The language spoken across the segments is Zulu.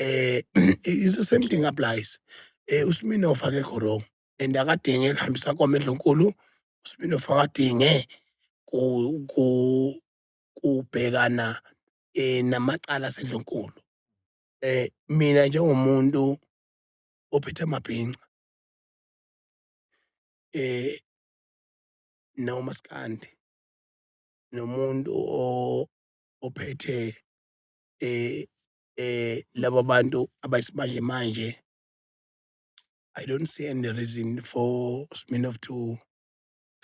It's the same thing applies. Usminoff akekho wrong and akadinge kuhambisa kwamehlo nkulu. Usminoff akadinge kubhekana namacala asedlonkulu. Mina njengomuntu ophethe amabhinca nomaskandi nomuntu ophethe laba bantu abayisimanje manje, I don't see any reason for Smirnoff to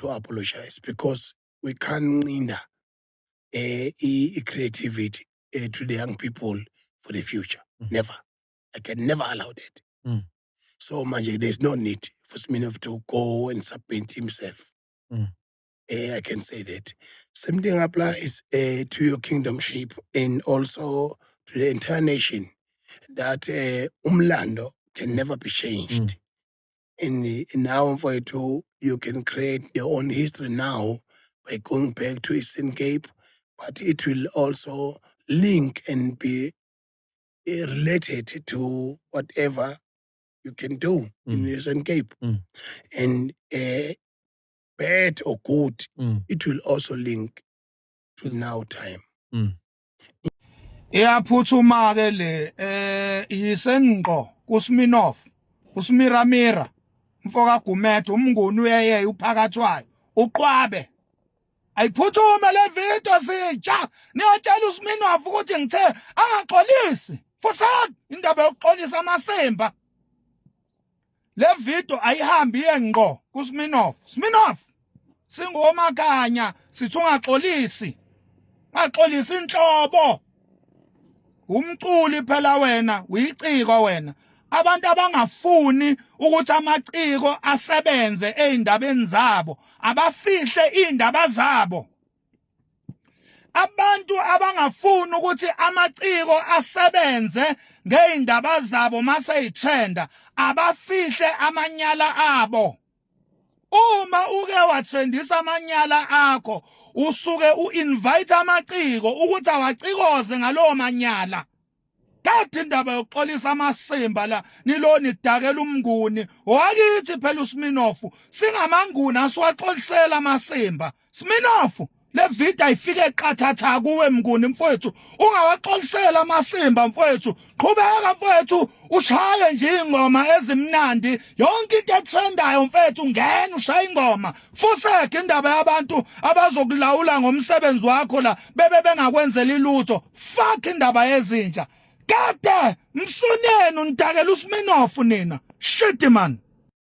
apologize because we can't hinder creativity to the young people for the future. Never. I can never allow that. So manje, there's no need for Smirnoff to go and submit himself. I can say that. Same thing applies to your kingdomship and also to the entire nation, that umlando can never be changed. And now for you can create your own history now by going back to Eastern Cape, but it will also link and be related to whatever you can do in Eastern Cape. And bad or good, it will also link to now time. Iyaphuthuma ke le yisenqo kuSmirnoff uSmiramira mfoka Gumede umnguni uyeye uphakathwayo uqwabe ayiphuthume le video sitsha niyotshela uSmirnoff ukuthi ngithe angaxolisi futhi indaba yokuxolisa amasemba le video ayihambi yenqo kuSmirnoff. Smirnoff singomakanya sithi ungaxolisi ngaxolisa inhlobo umculi phela wena uyiciko wena abantu abangafuni ukuthi amaciko asebenze ezindabeni zabo abafihle indaba zabo abantu abangafuni ukuthi amaciko asebenze ngeindaba zabo mase itrenda abafihle amanyala abo uma uke watrendisa amanyala akho usuke uinvite amaciko ukuthi awacikoze ngalowo manyala kathi indaba yokuxolisa amasimba la niloni dakela umnguni wakithi phela uSmirnoff singamanguni asiwaxolisela amasimba Smirnoff le video ayifike eqathatha kuwe mnguni mfowethu ungawaxolisela amasimba mfowethu qhubeka mfowethu ushaye nje ingoma ezimnandi yonke into etrendayo mfowethu ngena ushaye ingoma fuseke indaba yabantu abazokulawula ngomsebenzi wakho la bebe bengakwenzela ilutho fuck indaba yezinja kade msuneni undakela uSmirnoff nina shit man.